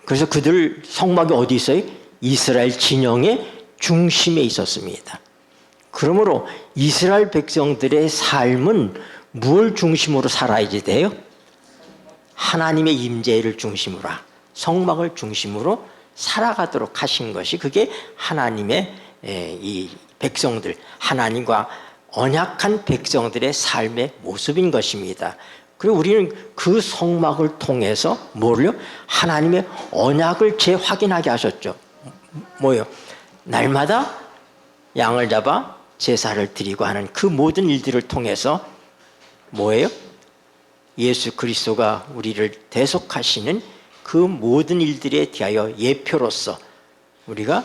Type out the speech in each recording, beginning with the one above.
그래서 그들 성막이 어디 있어요? 이스라엘 진영의 중심에 있었습니다. 그러므로 이스라엘 백성들의 삶은 무엇을 중심으로 살아야지 돼요? 하나님의 임재를 중심으로, 성막을 중심으로 살아가도록 하신 것이, 그게 하나님의 이 백성들, 하나님과 언약한 백성들의 삶의 모습인 것입니다. 그리고 우리는 그 성막을 통해서 뭐를요? 하나님의 언약을 재확인하게 하셨죠. 뭐요? 날마다 양을 잡아 제사를 드리고 하는 그 모든 일들을 통해서 뭐예요? 예수 그리스도가 우리를 대속하시는 그 모든 일들에 대하여 예표로서 우리가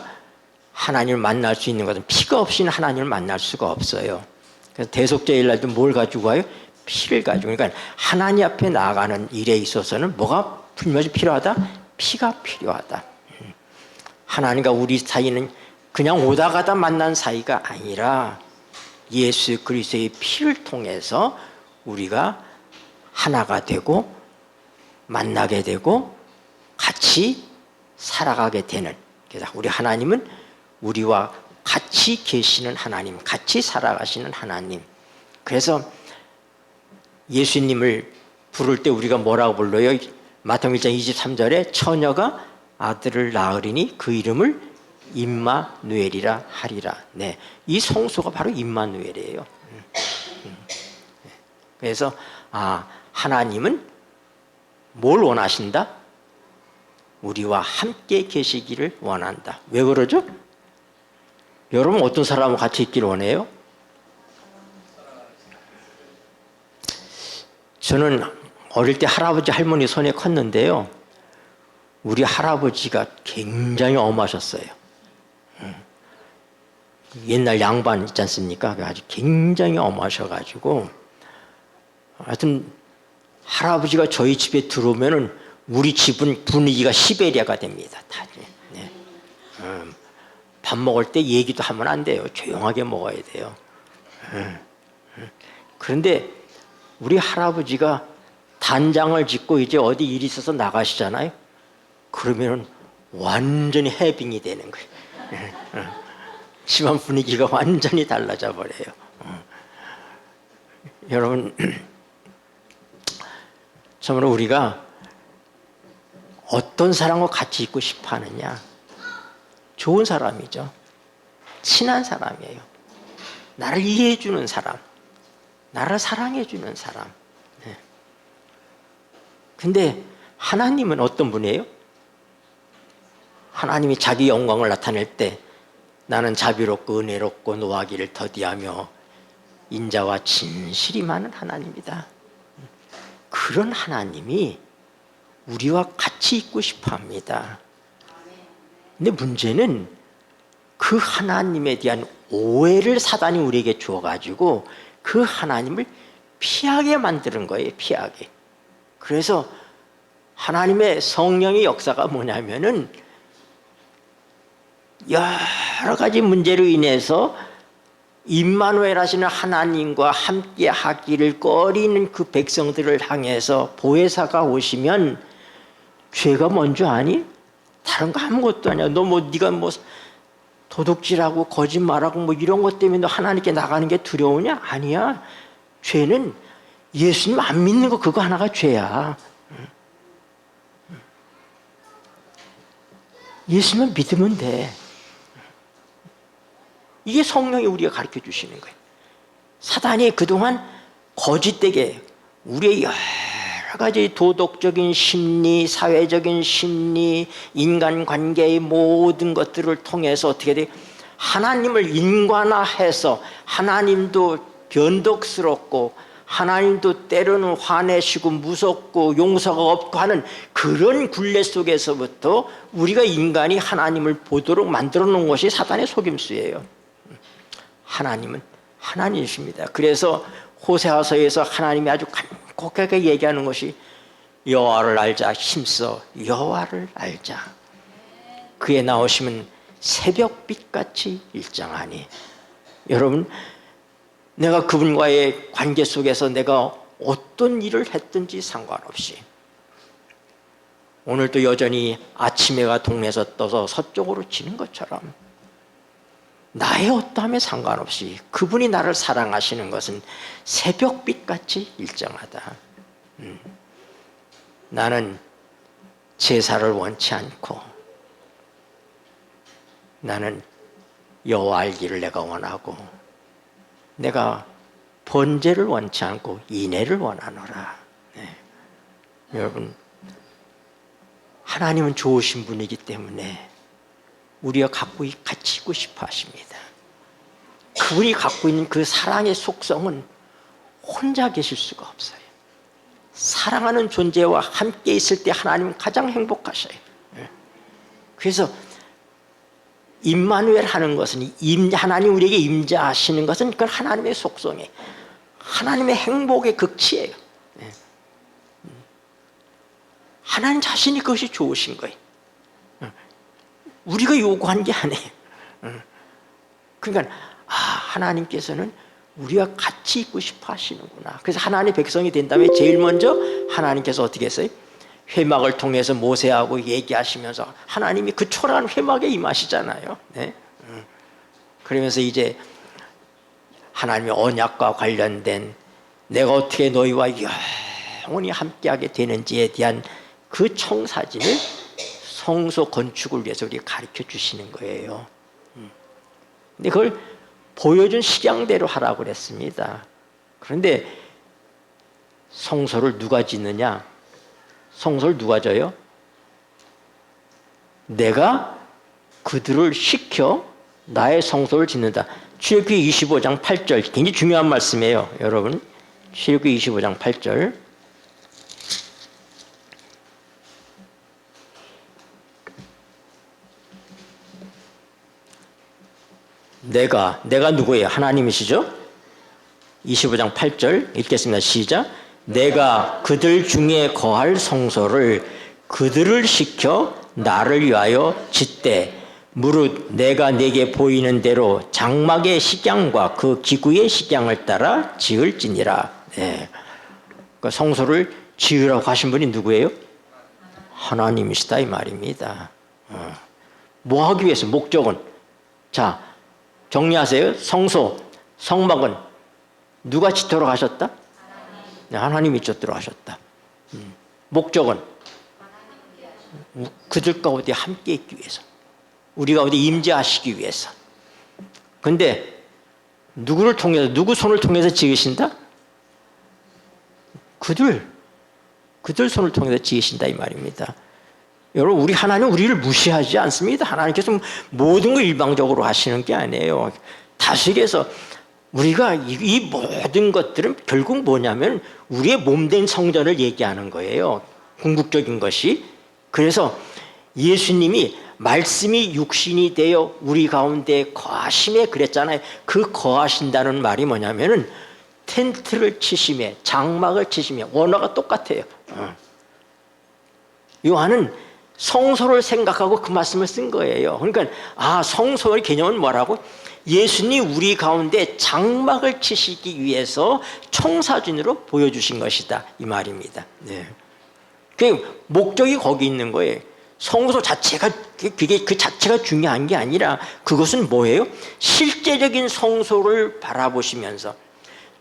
하나님을 만날 수 있는 것은, 피가 없이는 하나님을 만날 수가 없어요. 그래서 대속죄일 날도 뭘 가지고 와요? 피를 가지고. 그러니까 하나님 앞에 나아가는 일에 있어서는 뭐가 분명히 필요하다? 피가 필요하다. 하나님과 우리 사이는 그냥 오다 가다 만난 사이가 아니라 예수 그리스도의 피를 통해서 우리가 하나가 되고 만나게 되고 같이 살아가게 되는, 그래서 우리 하나님은 우리와 같이 계시는 하나님, 같이 살아가시는 하나님. 그래서 예수님을 부를 때 우리가 뭐라고 불러요? 마태복음 1장 23절에 처녀가 아들을 낳으리니 그 이름을 임마누엘이라 하리라. 네, 이 성소가 바로 임마누엘이에요. 그래서 하나님은 뭘 원하신다? 우리와 함께 계시기를 원한다. 왜 그러죠? 여러분 어떤 사람과 같이 있기를 원해요? 저는 어릴 때 할아버지 할머니 손에 컸는데요, 우리 할아버지가 굉장히 엄하셨어요. 옛날 양반 있지 않습니까? 아주 굉장히 엄하셔가지고, 하여튼 할아버지가 저희 집에 들어오면은 우리 집은 분위기가 시베리아가 됩니다. 다. 네. 밥 먹을 때 얘기도 하면 안 돼요. 조용하게 먹어야 돼요. 그런데 우리 할아버지가 단장을 짓고 이제 어디 일이 있어서 나가시잖아요. 그러면은 완전히 해빙이 되는 거예요. 집안 분위기가 완전히 달라져 버려요. 여러분, 참으로 우리가 어떤 사람과 같이 있고 싶어 하느냐? 좋은 사람이죠. 친한 사람이에요. 나를 이해해 주는 사람, 나를 사랑해 주는 사람. 네. 근데 하나님은 어떤 분이에요? 하나님이 자기 영광을 나타낼 때 나는 자비롭고 은혜롭고 노하기를 더디하며 인자와 진실이 많은 하나님이다. 그런 하나님이 우리와 같이 있고 싶어 합니다. 근데 문제는 그 하나님에 대한 오해를 사단이 우리에게 주어가지고 그 하나님을 피하게 만드는 거예요. 피하게. 그래서 하나님의 성령의 역사가 뭐냐면은 여러 가지 문제로 인해서 임마누엘 하시는 하나님과 함께 하기를 꺼리는 그 백성들을 향해서 보혜사가 오시면, 죄가 뭔지 아니? 다른 거 아무것도 아니야. 너 네가 도둑질하고 거짓말하고 이런 것 때문에 너 하나님께 나가는 게 두려우냐? 아니야. 죄는 예수님 안 믿는 거, 그거 하나가 죄야. 예수님만 믿으면 돼. 이게 성령이 우리가 가르쳐 주시는 거예요. 사단이 그동안 거짓되게 우리의 여러 가지 도덕적인 심리, 사회적인 심리, 인간관계의 모든 것들을 통해서 어떻게 돼요? 하나님을 인간화해서 하나님도 변덕스럽고 하나님도 때로는 화내시고 무섭고 용서가 없고 하는 그런 굴레 속에서부터 우리가 인간이 하나님을 보도록 만들어 놓은 것이 사단의 속임수예요. 하나님은 하나님이십니다. 그래서 호세아서에서 하나님이 아주 간곡하게 얘기하는 것이 여호와를 알자, 힘써 여호와를 알자. 그에 나오시면 새벽빛같이 일정하니. 여러분, 내가 그분과의 관계 속에서 내가 어떤 일을 했든지 상관없이 오늘도 여전히 아침 해가 동네에서 떠서 서쪽으로 지는 것처럼 나의 어떠함에 상관없이 그분이 나를 사랑하시는 것은 새벽빛같이 일정하다. 나는 제사를 원치 않고 나는 여호와 알기를 내가 원하고 내가 번제를 원치 않고 인애를 원하노라. 네. 여러분, 하나님은 좋으신 분이기 때문에 우리가 같이 있고 싶어 하십니다. 그분이 갖고 있는 그 사랑의 속성은 혼자 계실 수가 없어요. 사랑하는 존재와 함께 있을 때 하나님은 가장 행복하셔요. 그래서 임마누엘 하는 것은 하나님 우리에게 임재하시는 것은 그건 하나님의 속성이에요. 하나님의 행복의 극치예요. 하나님 자신이 그것이 좋으신 거예요. 우리가 요구한 게 아니에요. 그러니까 하나님께서는 우리가 같이 있고 싶어 하시는구나. 그래서 하나님의 백성이 된 다음에 제일 먼저 하나님께서 어떻게 했어요? 회막을 통해서 모세하고 얘기하시면서 하나님이 그 초라한 회막에 임하시잖아요. 네? 그러면서 이제 하나님의 언약과 관련된 내가 어떻게 너희와 영원히 함께하게 되는지에 대한 그 청사진을 성소 건축을 위해서 우리가 가르쳐 주시는 거예요. 근데 그걸 보여준 식양대로 하라고 그랬습니다. 그런데 성소를 누가 짓느냐? 성소를 누가 져요? 내가 그들을 시켜 나의 성소를 짓는다. 출애굽기 25장 8절 굉장히 중요한 말씀이에요. 여러분, 출애굽기 25장 8절 내가 누구예요? 하나님이시죠? 25장 8절 읽겠습니다. 시작. 내가 그들 중에 거할 성소를 그들을 시켜 나를 위하여 짓되 무릇 내가 내게 보이는 대로 장막의 식양과 그 기구의 식양을 따라 지을지니라. 네. 그 성소를 지으라고 하신 분이 누구예요? 하나님이시다 이 말입니다. 뭐 하기 위해서? 목적은? 자, 정리하세요. 성소, 성막은 누가 짓도록 하셨다? 하나님이 짓도록 하셨다. 목적은 그들 가운데 함께 있기 위해서, 우리 가운데 임재하시기 위해서. 근데 누구를 통해서, 누구 손을 통해서 지으신다? 그들 손을 통해서 지으신다 이 말입니다. 여러분, 우리 하나님 우리를 무시하지 않습니다. 하나님께서 모든 걸 일방적으로 하시는 게 아니에요. 다스려서 우리가 이 모든 것들은 결국 뭐냐면 우리의 몸된 성전을 얘기하는 거예요. 궁극적인 것이. 그래서 예수님이 말씀이 육신이 되어 우리 가운데 거하심에 그랬잖아요. 그 거하신다는 말이 뭐냐면은 텐트를 치심에, 장막을 치심에, 원어가 똑같아요. 요한은 성소를 생각하고 그 말씀을 쓴 거예요. 그러니까 성소의 개념은 뭐라고? 예수님 우리 가운데 장막을 치시기 위해서 청사진으로 보여주신 것이다 이 말입니다. 네. 그 목적이 거기 있는 거예요. 성소 자체가 그 자체가 중요한 게 아니라 그것은 뭐예요? 실제적인 성소를 바라보시면서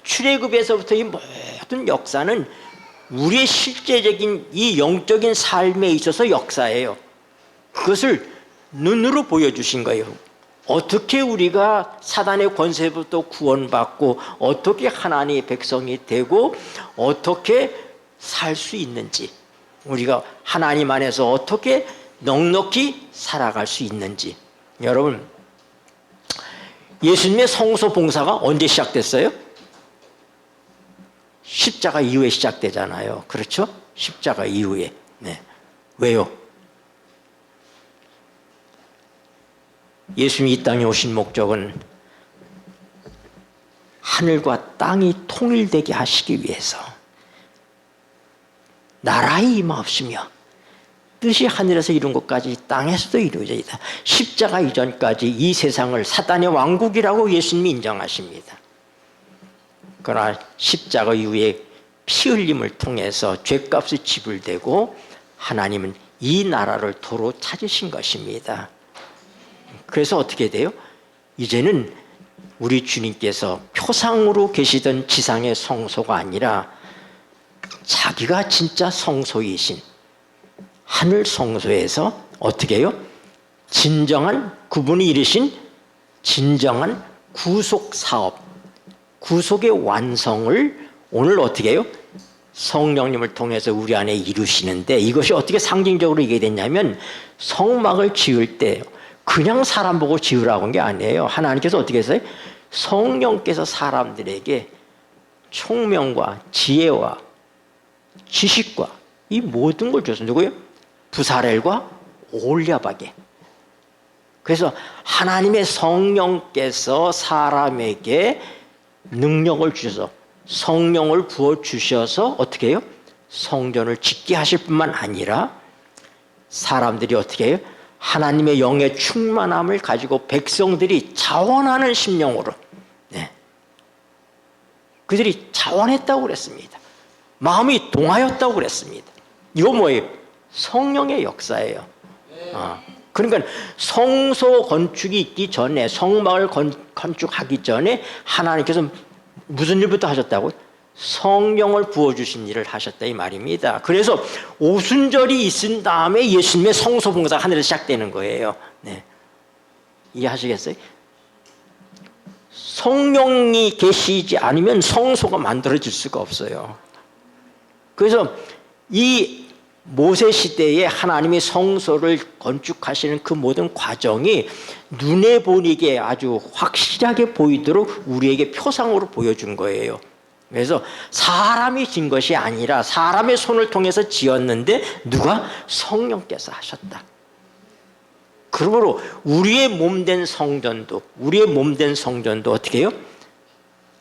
출애굽에서부터 이 모든 역사는 우리의 실제적인 이 영적인 삶에 있어서 역사예요. 그것을 눈으로 보여주신 거예요. 어떻게 우리가 사단의 권세부터 구원받고 어떻게 하나님의 백성이 되고 어떻게 살 수 있는지, 우리가 하나님 안에서 어떻게 넉넉히 살아갈 수 있는지. 여러분, 예수님의 성소 봉사가 언제 시작됐어요? 십자가 이후에 시작되잖아요. 그렇죠? 십자가 이후에. 네. 왜요? 예수님이 이 땅에 오신 목적은 하늘과 땅이 통일되게 하시기 위해서 나라의 임하옵시며 뜻이 하늘에서 이룬 것까지 땅에서도 이루어져 있다. 십자가 이전까지 이 세상을 사단의 왕국이라고 예수님이 인정하십니다. 그러나 십자가 이후에 피 흘림을 통해서 죄값이 지불되고 하나님은 이 나라를 도로 찾으신 것입니다. 그래서 어떻게 돼요? 이제는 우리 주님께서 표상으로 계시던 지상의 성소가 아니라 자기가 진짜 성소이신 하늘 성소에서 어떻게 해요? 진정한 그분이 이르신 진정한 구속 사업, 구속의 완성을 오늘 어떻게 해요? 성령님을 통해서 우리 안에 이루시는데, 이것이 어떻게 상징적으로 이게 됐냐면 성막을 지을 때 그냥 사람 보고 지으라고 한 게 아니에요. 하나님께서 어떻게 했어요? 성령께서 사람들에게 총명과 지혜와 지식과 이 모든 걸 줬어요. 누구요? 부사렐과 올랴박에. 그래서 하나님의 성령께서 사람에게 능력을 주셔서 성령을 부어주셔서 어떻게 해요? 성전을 짓게 하실 뿐만 아니라 사람들이 어떻게 해요? 하나님의 영의 충만함을 가지고 백성들이 자원하는 심령으로, 네, 그들이 자원했다고 그랬습니다. 마음이 동하였다고 그랬습니다. 이거 뭐예요? 성령의 역사예요. 그러니까 성소 건축이 있기 전에, 성막을 건축하기 전에 하나님께서 무슨 일부터 하셨다고요? 성령을 부어주신 일을 하셨다 이 말입니다. 그래서 오순절이 있은 다음에 예수님의 성소 봉사가 하늘에서 시작되는 거예요. 네. 이해하시겠어요? 성령이 계시지 않으면 성소가 만들어질 수가 없어요. 그래서 이 모세 시대에 하나님이 성소를 건축하시는 그 모든 과정이 눈에 보이게 아주 확실하게 보이도록 우리에게 표상으로 보여준 거예요. 그래서 사람이 진 것이 아니라 사람의 손을 통해서 지었는데 누가? 성령께서 하셨다. 그러므로 우리의 몸된 성전도 어떻게 해요?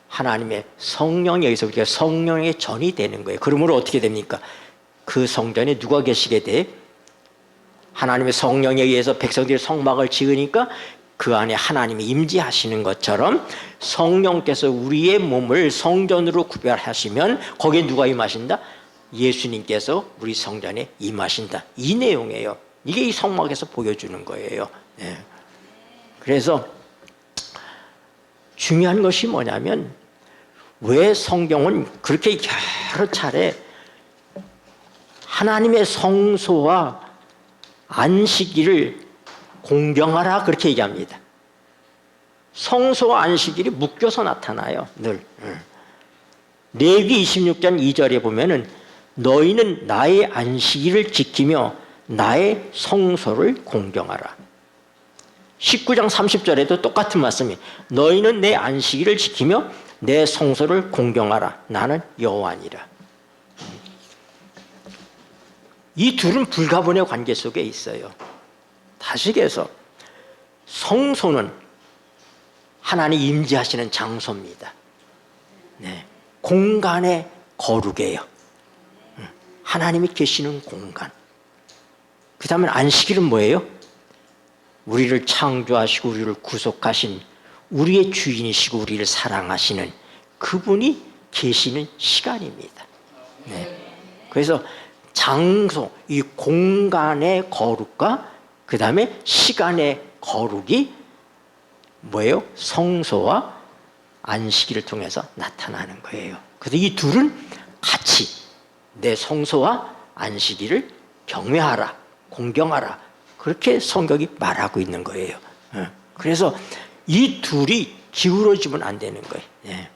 하나님의 성령에 의해서 우리가 성령의 전이 되는 거예요. 그러므로 어떻게 됩니까? 그 성전에 누가 계시게 돼? 하나님의 성령에 의해서 백성들이 성막을 지으니까 그 안에 하나님이 임재하시는 것처럼 성령께서 우리의 몸을 성전으로 구별하시면 거기에 누가 임하신다? 예수님께서 우리 성전에 임하신다. 이 내용이에요. 이게 이 성막에서 보여주는 거예요. 네. 그래서 중요한 것이 뭐냐면 왜 성경은 그렇게 여러 차례 하나님의 성소와 안식일을 공경하라 그렇게 얘기합니다. 성소와 안식일이 묶여서 나타나요. 늘. 레위기 26장 2절에 보면은 너희는 나의 안식일을 지키며 나의 성소를 공경하라. 19장 30절에도 똑같은 말씀이 너희는 내 안식일을 지키며 내 성소를 공경하라. 나는 여호와니라. 이 둘은 불가분의 관계 속에 있어요. 다시해서 성소는 하나님 임재하시는 장소입니다. 네. 공간의 거룩이에요. 하나님이 계시는 공간. 그 다음에 안식일은 뭐예요? 우리를 창조하시고 우리를 구속하신 우리의 주인이시고 우리를 사랑하시는 그분이 계시는 시간입니다. 네. 그래서 장소, 이 공간의 거룩과 그 다음에 시간의 거룩이 뭐예요? 성소와 안식일을 통해서 나타나는 거예요. 그래서 이 둘은 같이 내 성소와 안식일을 경외하라, 공경하라, 그렇게 성경이 말하고 있는 거예요. 그래서 이 둘이 기울어지면 안 되는 거예요.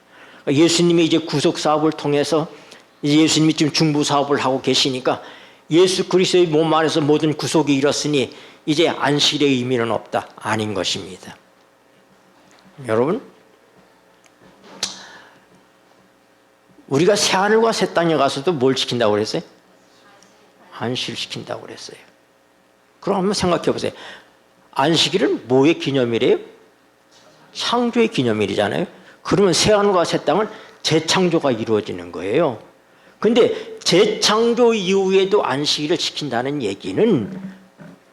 예수님이 이제 구속 사업을 통해서 예수님이 지금 중보 사업을 하고 계시니까 예수 그리스도의 몸 안에서 모든 구속이 이뤘으니 이제 안식일의 의미는 없다. 아닌 것입니다. 여러분, 우리가 새하늘과 새 땅에 가서도 뭘 지킨다고 그랬어요? 안식을 지킨다고 그랬어요. 그럼 한번 생각해 보세요. 안식일은 뭐의 기념일이에요? 창조의 기념일이잖아요. 그러면 새하늘과 새 땅은 재창조가 이루어지는 거예요. 근데 재창조 이후에도 안식일을 지킨다는 얘기는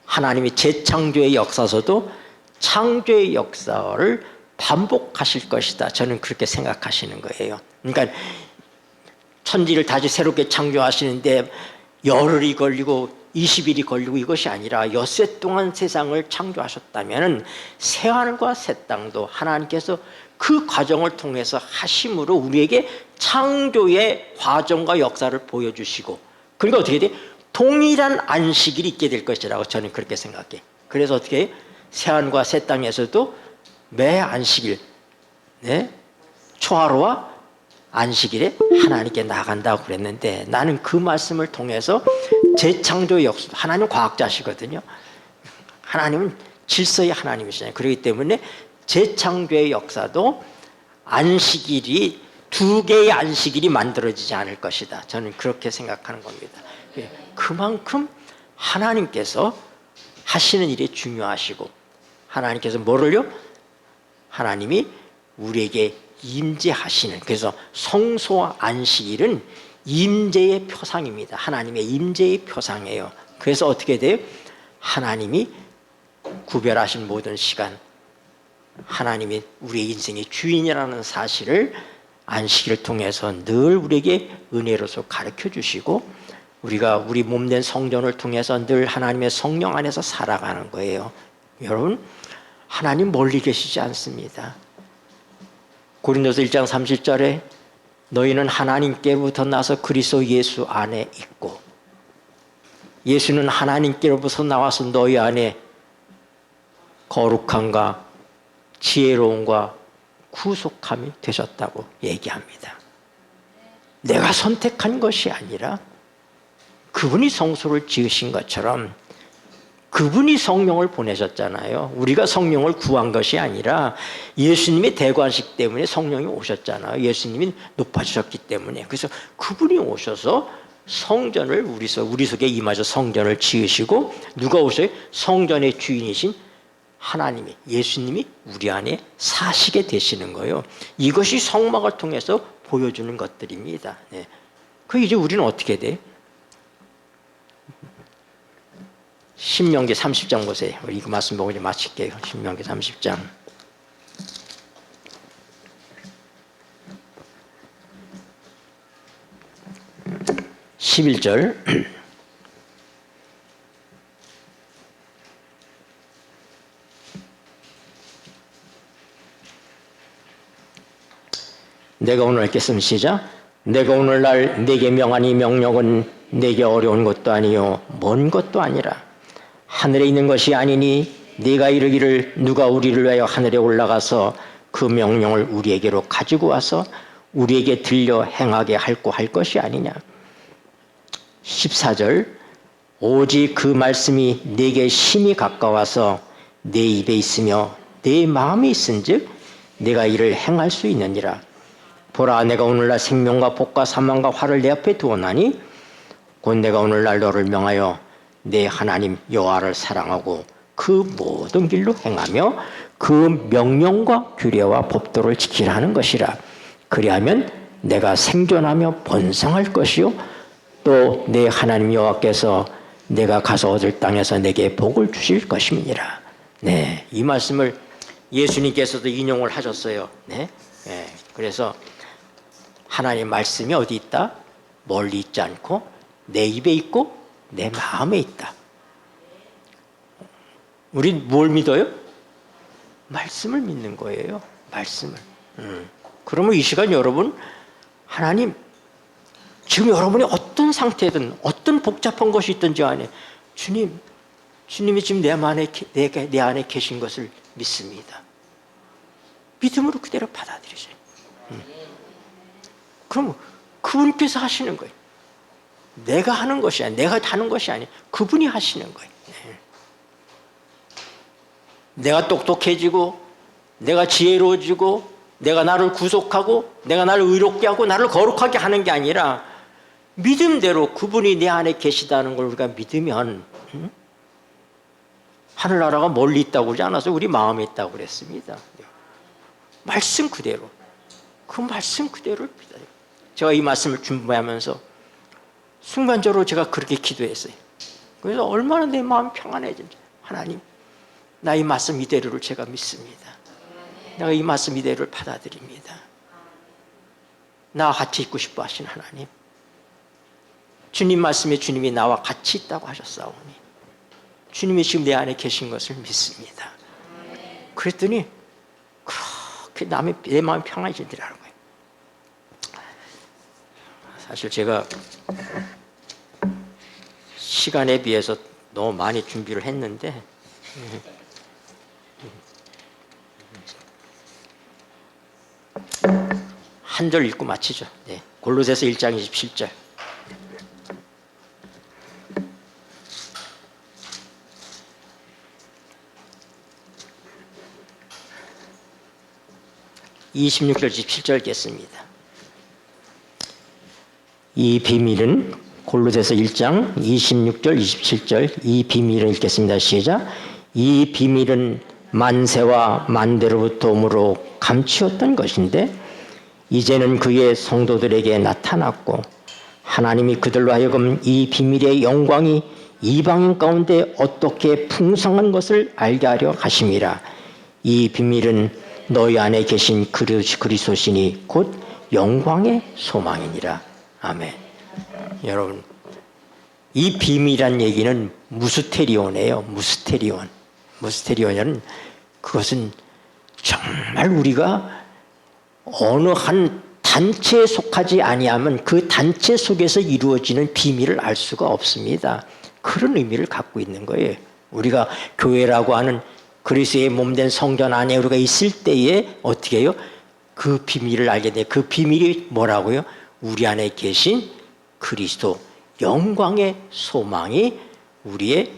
하나님이 재창조의 역사서도 창조의 역사를 반복하실 것이다. 저는 그렇게 생각하시는 거예요. 그러니까 천지를 다시 새롭게 창조하시는데 열흘이 걸리고 20일이 걸리고 이것이 아니라 엿새 동안 세상을 창조하셨다면 새하늘과 새 땅도 하나님께서 그 과정을 통해서 하심으로 우리에게 창조의 과정과 역사를 보여주시고, 그러니까 어떻게 돼? 동일한 안식일이 있게 될 것이라고 저는 그렇게 생각해. 그래서 어떻게 해요? 새하늘과 새 땅에서도 매 안식일, 네? 초하루와 안식일에 하나님께 나간다고 그랬는데, 나는 그 말씀을 통해서 재창조의 역사, 하나님은 과학자시거든요. 하나님은 질서의 하나님이시잖아요. 그렇기 때문에 재창조의 역사도 안식일이, 두 개의 안식일이 만들어지지 않을 것이다. 저는 그렇게 생각하는 겁니다. 그만큼 하나님께서 하시는 일이 중요하시고, 하나님께서 뭐를요? 하나님이 우리에게 임재하시는, 그래서 성소와 안식일은 임재의 표상입니다. 하나님의 임재의 표상이에요. 그래서 어떻게 돼요? 하나님이 구별하신 모든 시간, 하나님이 우리의 인생의 주인이라는 사실을 안식일을 통해서 늘 우리에게 은혜로서 가르쳐 주시고, 우리가 우리 몸된 성전을 통해서 늘 하나님의 성령 안에서 살아가는 거예요. 여러분, 하나님 멀리 계시지 않습니다. 고린도서 1장 30절에 너희는 하나님께로부터 나서 그리스도 예수 안에 있고, 예수는 하나님께로부터 나와서 너희 안에 거룩함과 지혜로움과 구속함이 되셨다고 얘기합니다. 내가 선택한 것이 아니라 그분이 성소를 지으신 것처럼 그분이 성령을 보내셨잖아요. 우리가 성령을 구한 것이 아니라 예수님의 대관식 때문에 성령이 오셨잖아요. 예수님이 높아지셨기 때문에. 그래서 그분이 오셔서 성전을 우리 속에 임하셔 성전을 지으시고, 누가 오셔요? 성전의 주인이신 하나님이, 예수님이 우리 안에 사시게 되시는 거예요. 이것이 성막을 통해서 보여주는 것들입니다. 네. 그 이제 우리는 어떻게 돼? 신명기 30장 보세요. 우리 이거 말씀 보고 이제 마칠게요. 신명기 30장. (11절) 내가 오늘 읽겠습니다. 시작. 내가 오늘날 네게 명하니 명령은 네게 어려운 것도 아니요 먼 것도 아니라 하늘에 있는 것이 아니니, 네가 이르기를 누가 우리를 위하여 하늘에 올라가서 그 명령을 우리에게로 가지고 와서 우리에게 들려 행하게 할고 할 것이 아니냐. 14절 오직 그 말씀이 네게 심히 가까워서 네 입에 있으며 네 마음에 있은즉 네가 이를 행할 수 있느니라. 보라, 내가 오늘날 생명과 복과 사망과 화를 내 앞에 두었나니 곧 내가 오늘날 너를 명하여 내 하나님 여호와를 사랑하고 그 모든 길로 행하며 그 명령과 규례와 법도를 지키라는 것이라. 그리하면 내가 생존하며 번성할 것이요 또 내 하나님 여호와께서 내가 가서 얻을 땅에서 내게 복을 주실 것임이니라. 네, 이 말씀을 예수님께서도 인용을 하셨어요. 네, 네. 그래서 하나님 말씀이 어디 있다? 멀리 있지 않고 내 입에 있고 내 마음에 있다. 우린 뭘 믿어요? 말씀을 믿는 거예요. 말씀을. 그러면 이 시간 여러분, 하나님 지금 여러분이 어떤 상태든 어떤 복잡한 것이 있든지 안에 주님이 지금 내 안에 계신 것을 믿습니다. 믿음으로 그대로 받아들이세요. 그럼 그분께서 하시는 거예요. 내가 하는 것이 아니야. 내가 하는 것이 아니야. 그분이 하시는 거예요. 내가 똑똑해지고 내가 지혜로워지고 내가 나를 구속하고 내가 나를 의롭게 하고 나를 거룩하게 하는 게 아니라 믿음대로 그분이 내 안에 계시다는 걸 우리가 믿으면, 하늘나라가 멀리 있다고 그러지 않아서 우리 마음에 있다고 그랬습니다. 말씀 그대로, 그 말씀 그대로를 믿어요. 제가 이 말씀을 준비하면서 순간적으로 제가 그렇게 기도했어요. 그래서 얼마나 내 마음이 평안해진지. 하나님, 나 이 말씀 이대로를 제가 믿습니다. 내가 이 말씀 이대로를 받아들입니다. 나와 같이 있고 싶어 하신 하나님, 주님 말씀에 주님이 나와 같이 있다고 하셨사오니 주님이 지금 내 안에 계신 것을 믿습니다. 그랬더니 그렇게 내 마음이 평안해지더라는 거예요. 사실 제가 시간에 비해서 너무 많이 준비를 했는데 한 절 읽고 마치죠. 네. 골로새서 1장 27절. (26절) 27절 읽겠습니다. 이 비밀은 골로새서 1장 26절 27절 이 비밀을 읽겠습니다. 시작. 이 비밀은 만세와 만대로부터 오므로 감추었던 것인데 이제는 그의 성도들에게 나타났고 하나님이 그들로 하여금 이 비밀의 영광이 이방인 가운데 어떻게 풍성한 것을 알게 하려 하심이라. 이 비밀은 너희 안에 계신 그리스도시니 곧 영광의 소망이니라. 아멘. 여러분, 이 비밀이란 얘기는 무스테리온이에요. 무스테리온은 그것은 정말 우리가 어느 한 단체에 속하지 아니하면 그 단체 속에서 이루어지는 비밀을 알 수가 없습니다. 그런 의미를 갖고 있는 거예요. 우리가 교회라고 하는 그리스도의 몸된 성전 안에 우리가 있을 때에 어떻게 해요? 그 비밀을 알게 돼요. 그 비밀이 뭐라고요? 우리 안에 계신 그리스도 영광의 소망이 우리의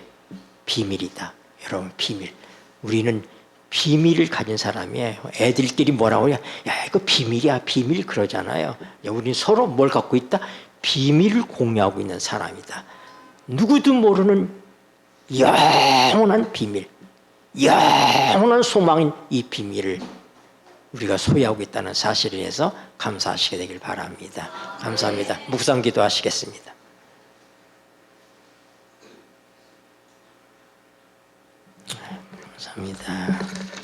비밀이다. 여러분, 비밀. 우리는 비밀을 가진 사람이에요. 애들끼리 뭐라고 해요? 야, 이거 비밀이야, 비밀 그러잖아요. 우리는 서로 뭘 갖고 있다? 비밀을 공유하고 있는 사람이다. 누구도 모르는 영원한 비밀, 영원한 소망인 이 비밀을 우리가 소유하고 있다는 사실에 대해서 감사하시게 되길 바랍니다. 감사합니다. 묵상 기도하시겠습니다. 감사합니다.